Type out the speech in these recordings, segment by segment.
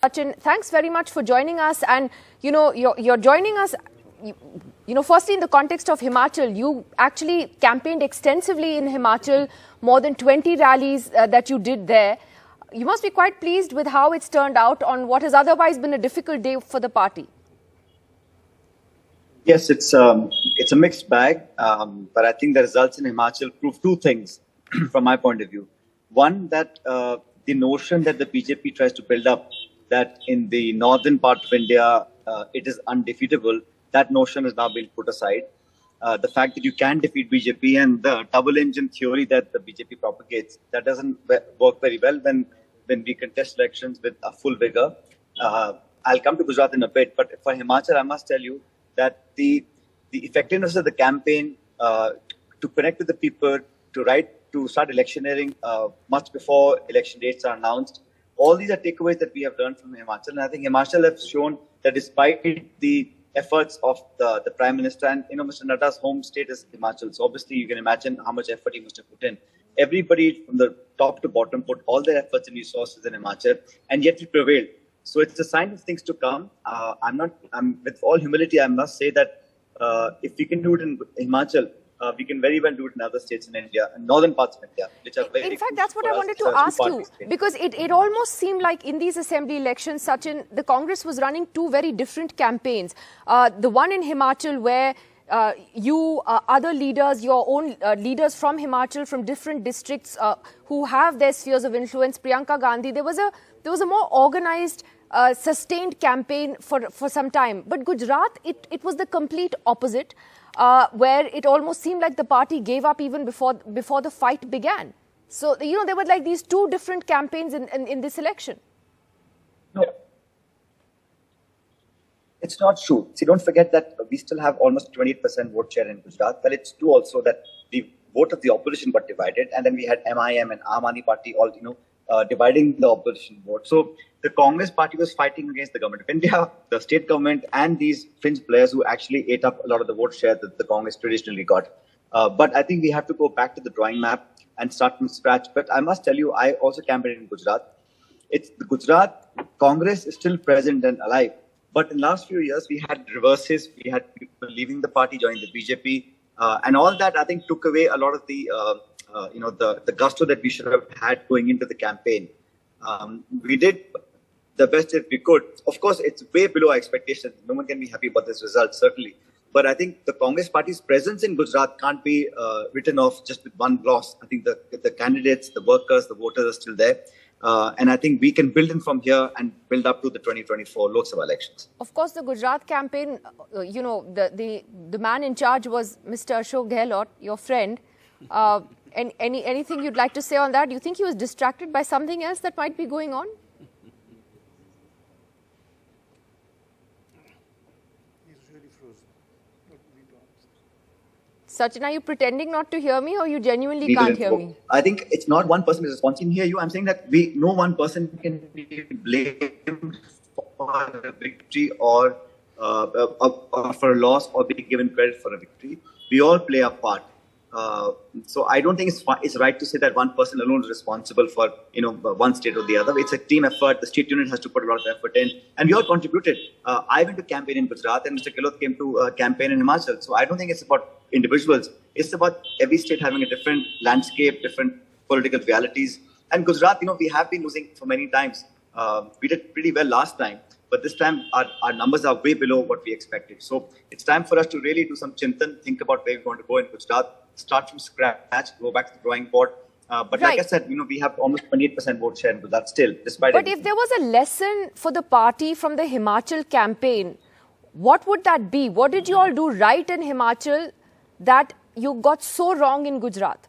Sachin, thanks very much for joining us. And, you're joining us, firstly in the context of Himachal. You actually campaigned extensively in Himachal, more than 20 rallies that you did there. You must be quite pleased with how it's turned out on what has otherwise been a difficult day for the party. Yes, it's a mixed bag, but I think the results in Himachal prove two things from my point of view. One, that the notion that the BJP tries to build up, that in the northern part of India, it is undefeatable, that notion has now been put aside. The fact that you can defeat BJP and the double engine theory that the BJP propagates, that doesn't work very well when we contest elections with a full vigor. I'll come to Gujarat in a bit, but for Himachal, I must tell you that the effectiveness of the campaign to connect with the people, to start electioneering much before election dates are announced, all these are takeaways that we have learned from Himachal. And I think Himachal has shown that despite the efforts of the Prime Minister, and Mr. Nadda's home state is Himachal, so obviously you can imagine how much effort he must have put in. Everybody from the top to bottom put all their efforts and resources in Himachal, and yet he prevailed. So it's a sign of things to come. With all humility, I must say that if we can do it in Himachal, we can very well do it in other states in India, and northern parts of India, which are very. In fact, that's what I wanted to ask you, because it almost seemed like in these assembly elections, Sachin, the Congress was running two very different campaigns. The one in Himachal where other leaders, your own leaders from Himachal, from different districts who have their spheres of influence, Priyanka Gandhi, there was a more organized, sustained campaign for some time. But Gujarat, it was the complete opposite. Where it almost seemed like the party gave up even before the fight began. So, there were like these two different campaigns in this election. No, it's not true. See, don't forget that we still have almost 28% vote share in Gujarat. But it's true also that the vote of the opposition got divided, and then we had MIM and Aam Aadmi Party all, dividing the opposition vote. So the Congress party was fighting against the government of India, the state government, and these fringe players who actually ate up a lot of the vote share that the Congress traditionally got. But I think we have to go back to the drawing map and start from scratch. But I must tell you, I also campaigned in Gujarat. The Gujarat Congress is still present and alive. But in the last few years, we had reverses. We had people leaving the party, joining the BJP. And all that, I think, took away a lot of the gusto that we should have had going into the campaign. We did the best that we could. Of course, it's way below our expectations. No one can be happy about this result, certainly. But I think the Congress party's presence in Gujarat can't be written off just with one loss. I think the candidates, the workers, the voters are still there. And I think we can build in from here and build up to the 2024 Lok Sabha elections. Of course, the Gujarat campaign, the man in charge was Mr. Ashok Gehlot, your friend. And anything you'd like to say on that? Do you think he was distracted by something else that might be going on? He's really frozen. Sachin, are you pretending not to hear me, or you genuinely can't hear me? I think it's not one person is responsible. I can hear you. I'm saying that no one person can be blamed for a victory or for a loss, or be given credit for a victory. We all play a part. So I don't think it's right to say that one person alone is responsible for one state or the other. It's a team effort. The state unit has to put a lot of effort in, and we all contributed. I went to campaign in Gujarat, and Mr. Pilot came to campaign in Himachal. So I don't think it's about individuals. It's about every state having a different landscape, different political realities. And Gujarat, we have been losing for many times. We did pretty well last time, but this time our numbers are way below what we expected. So it's time for us to really do some chintan, think about where we're going to go in Gujarat. Start from scratch, go back to the drawing board. But right. Like I said, we have almost 28% vote share in Gujarat still, despite But if there was a lesson for the party from the Himachal campaign, what would that be? What did you all do right in Himachal that you got so wrong in Gujarat?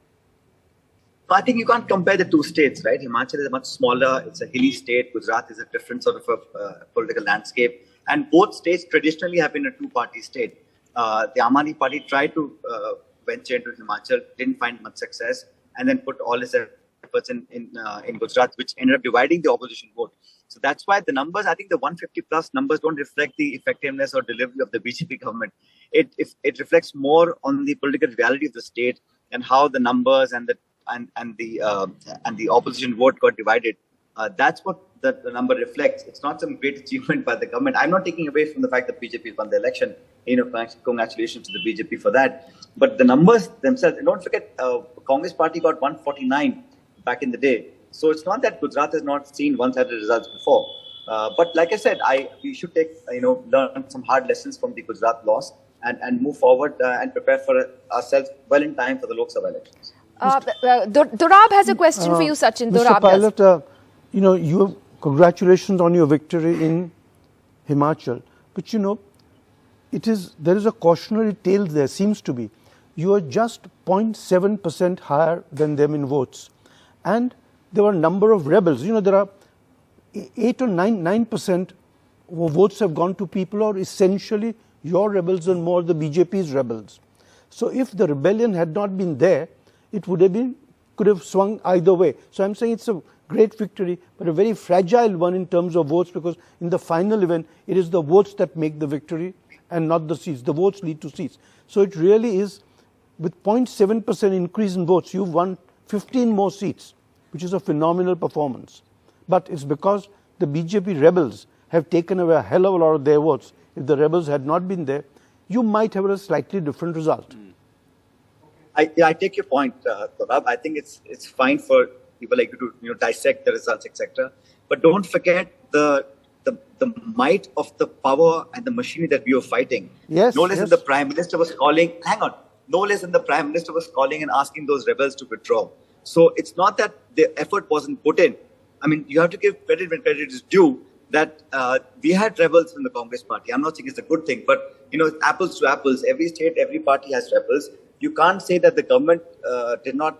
I think you can't compare the two states, right? Himachal is a much smaller, it's a hilly state. Gujarat is a different sort of a political landscape. And both states traditionally have been a two-party state. The Aam Aadmi Party tried to venture into Himachal, didn't find much success, and then put all his efforts in Gujarat, which ended up dividing the opposition vote. So that's why the numbers, I think the 150 plus numbers don't reflect the effectiveness or delivery of the BJP government. It reflects more on the political reality of the state and how the numbers and the opposition vote got divided. That's what that the number reflects. It's not some great achievement by the government. I'm not taking away from the fact that BJP won the election. Congratulations to the BJP for that. But the numbers themselves, and don't forget, Congress party got 149 back in the day. So it's not that Gujarat has not seen one-sided results before. But like I said, we should take, learn some hard lessons from the Gujarat loss and move forward and prepare for ourselves well in time for the Lok Sabha elections. Dorab has a question for you, Sachin. Mr. Pilot, congratulations on your victory in Himachal. But there is a cautionary tale there, seems to be. You are just 0.7% higher than them in votes. And there were a number of rebels. There are 8 or 9% votes have gone to people who are essentially your rebels and more the BJP's rebels. So if the rebellion had not been there, it could have swung either way. So I'm saying it's a great victory, but a very fragile one in terms of votes, because in the final event, it is the votes that make the victory and not the seats. The votes lead to seats. So it really is, with 0.7% increase in votes, you've won 15 more seats, which is a phenomenal performance. But it's because the BJP rebels have taken away a hell of a lot of their votes. If the rebels had not been there, you might have a slightly different result. I take your point, Dorab. I think it's fine for people like you to dissect the results, etc. But don't forget the might of the power and the machinery that we were fighting. Yes. No less than the Prime Minister was calling. Hang on. No less than the Prime Minister was calling and asking those rebels to withdraw. So it's not that the effort wasn't put in. I mean, you have to give credit when credit is due. That we had rebels in the Congress party. I'm not saying it's a good thing, but apples to apples. Every state, every party has rebels. You can't say that the government did not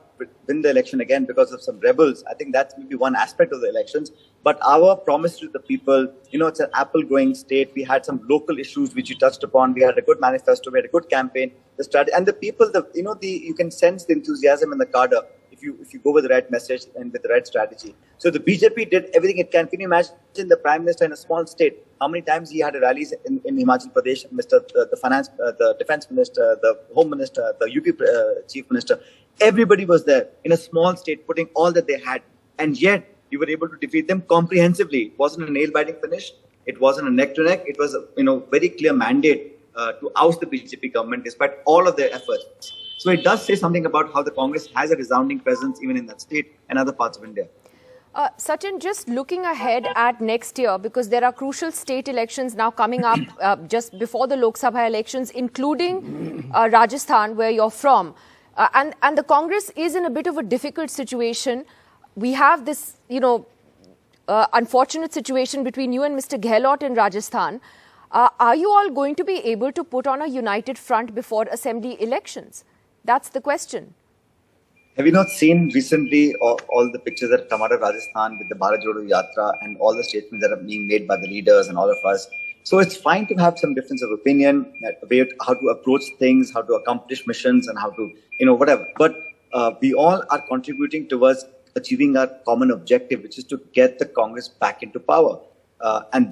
win the election again because of some rebels. I think that's maybe one aspect of the elections. But our promise to the people, it's an apple-growing state. We had some local issues which you touched upon. We had a good manifesto. We had a good campaign. The strategy and the people, you can sense the enthusiasm in the cadre if you go with the right message and with the right strategy. So the BJP did everything it can. Can you imagine the Prime Minister in a small state? How many times he had rallies in Himachal Pradesh? The Defense Minister, the Home Minister, the UP Chief Minister. Everybody was there in a small state, putting all that they had. And yet, you were able to defeat them comprehensively. It wasn't a nail-biting finish. It wasn't a neck-to-neck. It was a very clear mandate to oust the BJP government despite all of their efforts. So it does say something about how the Congress has a resounding presence even in that state and other parts of India. Sachin, just looking ahead at next year, because there are crucial state elections now coming up just before the Lok Sabha elections, including Rajasthan, where you're from. And the Congress is in a bit of a difficult situation. We have this, unfortunate situation between you and Mr. Gehlot in Rajasthan. Are you all going to be able to put on a united front before assembly elections? That's the question. Have you not seen recently all the pictures that have come out of Rajasthan with the Bharat Jodo Yatra and all the statements that are being made by the leaders and all of us? So it's fine to have some difference of opinion about how to approach things, how to accomplish missions and how to, whatever. But we all are contributing towards achieving our common objective, which is to get the Congress back into power. And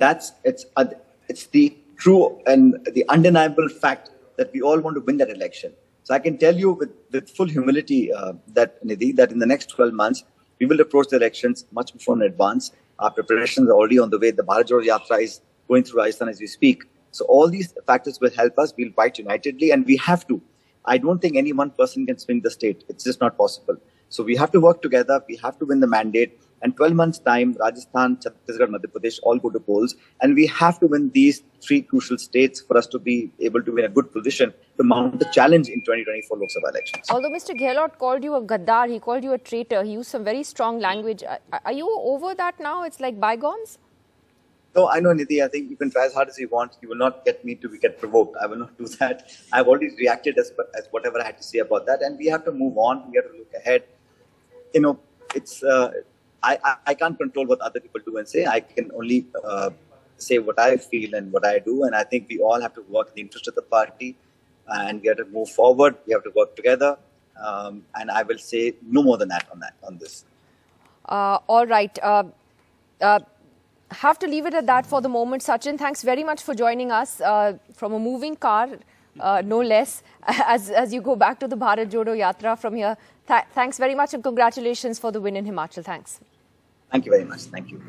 it's the true and the undeniable fact that we all want to win that election. So I can tell you with full humility Nidhi, that in the next 12 months, we will approach the elections much before in advance. Our preparations are already on the way. The Bharat Jodo Yatra is going through Rajasthan as we speak. So all these factors will help us. We'll fight unitedly and we have to. I don't think any one person can swing the state. It's just not possible. So we have to work together. We have to win the mandate. And 12 months' time, Rajasthan, Chhattisgarh, Madhya Pradesh all go to polls. And we have to win these three crucial states for us to be able to be in a good position to mount the challenge in 2024 Lok Sabha elections. Although Mr. Gehlot called you a gaddar, he called you a traitor. He used some very strong language. Are you over that now? It's like bygones? No, I know, Nidhi. I think you can try as hard as you want. You will not get me to get provoked. I will not do that. I've already reacted as whatever I had to say about that. And we have to move on. We have to look ahead. It's... I can't control what other people do and say. I can only say what I feel and what I do. And I think we all have to work in the interest of the party and we have to move forward. We have to work together. And I will say no more than that on this. All right. Have to leave it at that for the moment. Sachin, thanks very much for joining us from a moving car, no less, as you go back to the Bharat Jodo Yatra from here. Thanks very much and congratulations for the win in Himachal. Thanks. Thank you very much. Thank you.